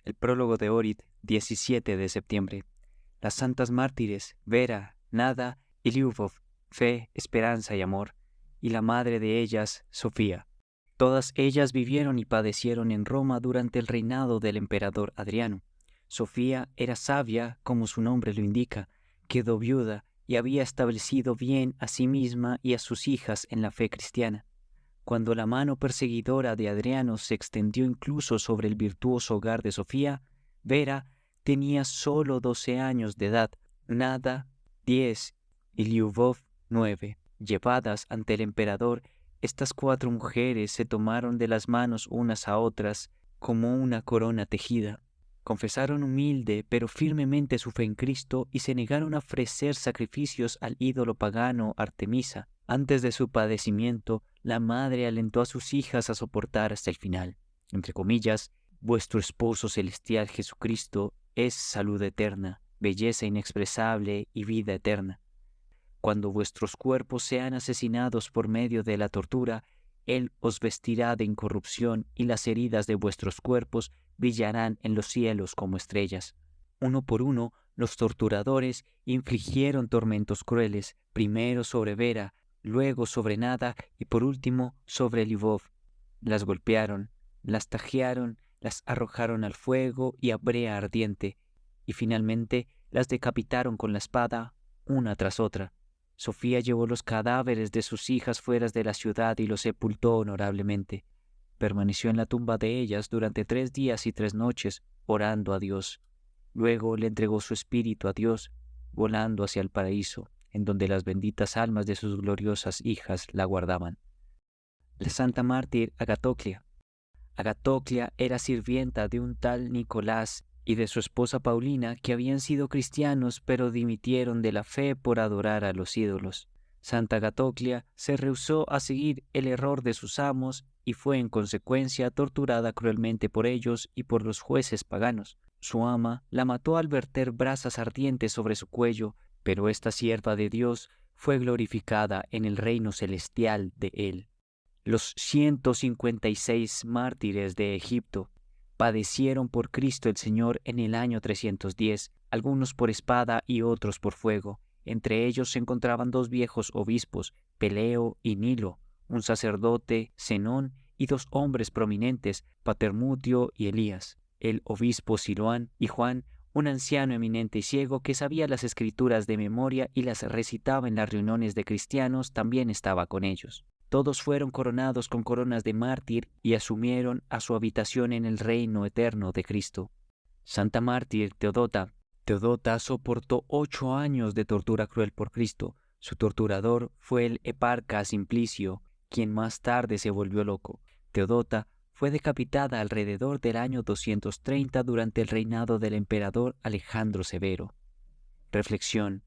El prólogo de Ohrid, 17 de septiembre. Las santas mártires, Vera, Nada y Lyubov, fe, esperanza y amor, y la madre de ellas, Sofía. Todas ellas vivieron y padecieron en Roma durante el reinado del emperador Adriano. Sofía era sabia, como su nombre lo indica, quedó viuda y había establecido bien a sí misma y a sus hijas en la fe cristiana. Cuando la mano perseguidora de Adriano se extendió incluso sobre el virtuoso hogar de Sofía, Vera tenía solo 12 años de edad, Nada 10 y Lyubov 9. Llevadas ante el emperador, estas 4 mujeres se tomaron de las manos unas a otras como una corona tejida. Confesaron humilde pero firmemente su fe en Cristo y se negaron a ofrecer sacrificios al ídolo pagano Artemisa. Antes de su padecimiento, la madre alentó a sus hijas a soportar hasta el final. Entre comillas, vuestro esposo celestial Jesucristo es salud eterna, belleza inexpresable y vida eterna. Cuando vuestros cuerpos sean asesinados por medio de la tortura, Él os vestirá de incorrupción y las heridas de vuestros cuerpos brillarán en los cielos como estrellas. Uno por uno, los torturadores infligieron tormentos crueles, primero sobre Vera, luego sobre Nada y por último sobre Lyubov. Las golpearon, las tajearon, las arrojaron al fuego y a brea ardiente, y finalmente las decapitaron con la espada, una tras otra. Sofía llevó los cadáveres de sus hijas fuera de la ciudad y los sepultó honorablemente. Permaneció en la tumba de ellas durante 3 días y 3 noches, orando a Dios. Luego le entregó su espíritu a Dios, volando hacia el paraíso, en donde las benditas almas de sus gloriosas hijas la guardaban. La santa mártir Agatoclia. Agatoclia era sirvienta de un tal Nicolás y de su esposa Paulina, que habían sido cristianos pero dimitieron de la fe por adorar a los ídolos. Santa Agatoclia se rehusó a seguir el error de sus amos y fue en consecuencia torturada cruelmente por ellos y por los jueces paganos. Su ama la mató al verter brasas ardientes sobre su cuello, pero esta sierva de Dios fue glorificada en el reino celestial de Él. Los 156 mártires de Egipto padecieron por Cristo el Señor en el año 310, algunos por espada y otros por fuego. Entre ellos se encontraban 2 viejos obispos, Peleo y Nilo, un sacerdote, Zenón, y 2 hombres prominentes, Patermutio y Elías, el obispo Siloán y Juan, un anciano eminente y ciego que sabía las escrituras de memoria y las recitaba en las reuniones de cristianos, también estaba con ellos. Todos fueron coronados con coronas de mártir y asumieron a su habitación en el reino eterno de Cristo. Santa mártir Teodota. Teodota soportó 8 años de tortura cruel por Cristo. Su torturador fue el eparca Simplicio, quien más tarde se volvió loco. Teodota fue decapitada alrededor del año 230 durante el reinado del emperador Alejandro Severo. Reflexión.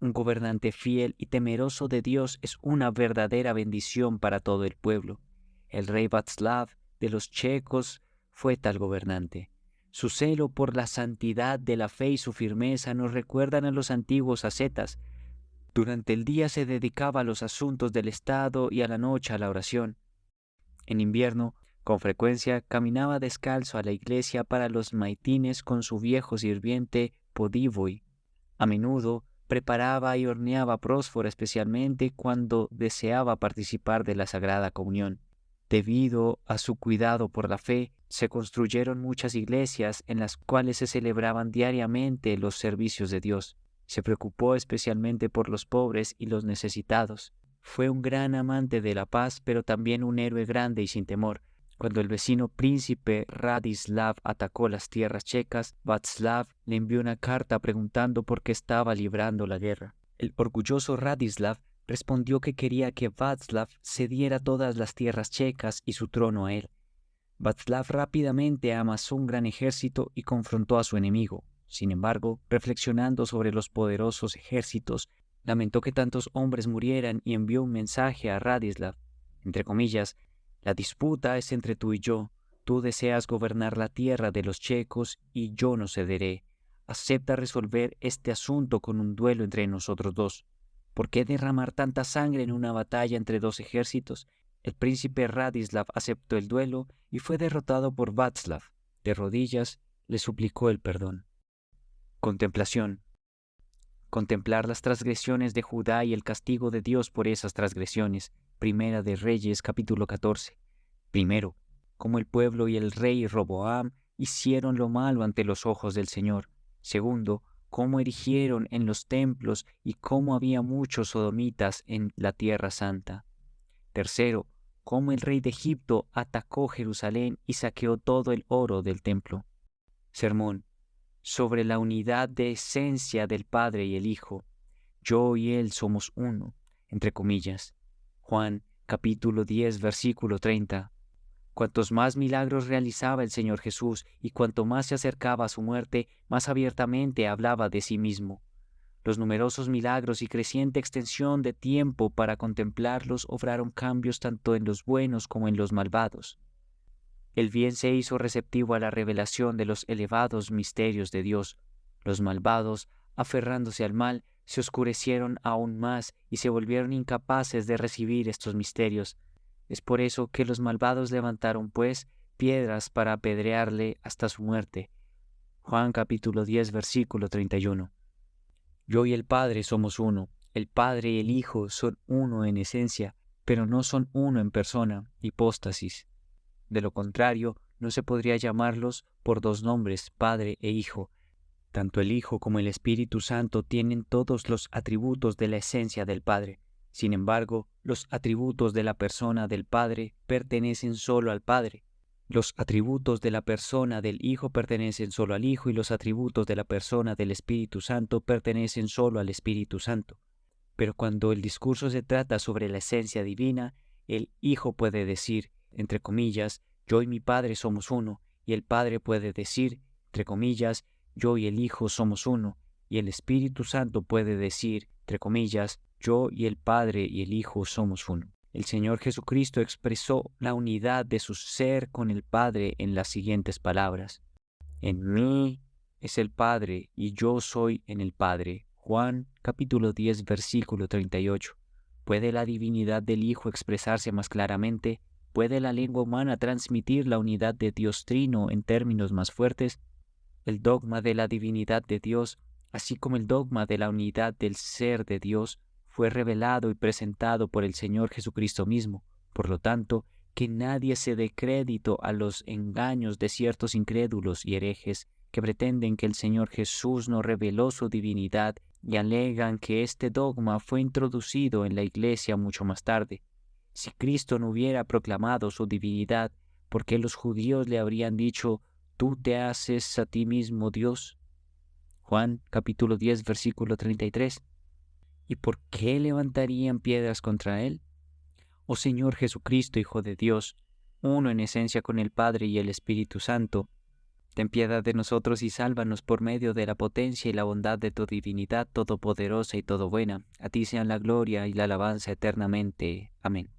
Un gobernante fiel y temeroso de Dios es una verdadera bendición para todo el pueblo. El rey Václav de los checos fue tal gobernante. Su celo por la santidad de la fe y su firmeza nos recuerdan a los antiguos ascetas. Durante el día se dedicaba a los asuntos del Estado y a la noche a la oración. En invierno, con frecuencia, caminaba descalzo a la iglesia para los maitines con su viejo sirviente Podivoi. A menudo preparaba y horneaba prósfora, especialmente cuando deseaba participar de la Sagrada Comunión. Debido a su cuidado por la fe, se construyeron muchas iglesias en las cuales se celebraban diariamente los servicios de Dios. Se preocupó especialmente por los pobres y los necesitados. Fue un gran amante de la paz, pero también un héroe grande y sin temor. Cuando el vecino príncipe Radislav atacó las tierras checas, Václav le envió una carta preguntando por qué estaba librando la guerra. El orgulloso Radislav respondió que quería que Václav cediera todas las tierras checas y su trono a él. Václav rápidamente amasó un gran ejército y confrontó a su enemigo. Sin embargo, reflexionando sobre los poderosos ejércitos, lamentó que tantos hombres murieran y envió un mensaje a Radislav. Entre comillas, la disputa es entre tú y yo. Tú deseas gobernar la tierra de los checos y yo no cederé. Acepta resolver este asunto con un duelo entre nosotros dos. ¿Por qué derramar tanta sangre en una batalla entre 2 ejércitos? El príncipe Radislav aceptó el duelo y fue derrotado por Václav. De rodillas, le suplicó el perdón. Contemplación. Contemplar las transgresiones de Judá y el castigo de Dios por esas transgresiones. Primera de Reyes, capítulo 14. Primero, cómo el pueblo y el rey Roboam hicieron lo malo ante los ojos del Señor. Segundo, cómo erigieron en los templos y cómo había muchos sodomitas en la tierra santa. Tercero, cómo el rey de Egipto atacó Jerusalén y saqueó todo el oro del templo. Sermón sobre la unidad de esencia del Padre y el Hijo. Yo y Él somos uno, entre comillas. Juan capítulo 10, versículo 30. Cuantos más milagros realizaba el Señor Jesús y cuanto más se acercaba a su muerte, más abiertamente hablaba de sí mismo. Los numerosos milagros y creciente extensión de tiempo para contemplarlos obraron cambios tanto en los buenos como en los malvados. El bien se hizo receptivo a la revelación de los elevados misterios de Dios. Los malvados, aferrándose al mal, se oscurecieron aún más y se volvieron incapaces de recibir estos misterios. Es por eso que los malvados levantaron, pues, piedras para apedrearle hasta su muerte. Juan capítulo 10, versículo 31. Yo y el Padre somos uno. El Padre y el Hijo son uno en esencia, pero no son uno en persona, hipóstasis. De lo contrario, no se podría llamarlos por dos nombres, Padre e Hijo. Tanto el Hijo como el Espíritu Santo tienen todos los atributos de la esencia del Padre. Sin embargo, los atributos de la persona del Padre pertenecen solo al Padre. Los atributos de la persona del Hijo pertenecen solo al Hijo y los atributos de la persona del Espíritu Santo pertenecen solo al Espíritu Santo. Pero cuando el discurso se trata sobre la esencia divina, el Hijo puede decir, entre comillas, yo y mi Padre somos uno, y el Padre puede decir, entre comillas, yo y el Hijo somos uno, y el Espíritu Santo puede decir, entre comillas, yo y el Padre y el Hijo somos uno. El Señor Jesucristo expresó la unidad de su ser con el Padre en las siguientes palabras. En mí es el Padre y yo soy en el Padre. Juan capítulo 10, versículo 38. ¿Puede la divinidad del Hijo expresarse más claramente? ¿Puede la lengua humana transmitir la unidad de Dios Trino en términos más fuertes? El dogma de la divinidad de Dios, así como el dogma de la unidad del ser de Dios, fue revelado y presentado por el Señor Jesucristo mismo. Por lo tanto, que nadie se dé crédito a los engaños de ciertos incrédulos y herejes que pretenden que el Señor Jesús no reveló su divinidad y alegan que este dogma fue introducido en la Iglesia mucho más tarde. Si Cristo no hubiera proclamado su divinidad, ¿por qué los judíos le habrían dicho, tú te haces a ti mismo Dios? Juan capítulo 10, versículo 33. ¿Y por qué levantarían piedras contra él? Oh Señor Jesucristo, Hijo de Dios, uno en esencia con el Padre y el Espíritu Santo, ten piedad de nosotros y sálvanos por medio de la potencia y la bondad de tu divinidad todopoderosa y todo buena. A ti sean la gloria y la alabanza eternamente. Amén.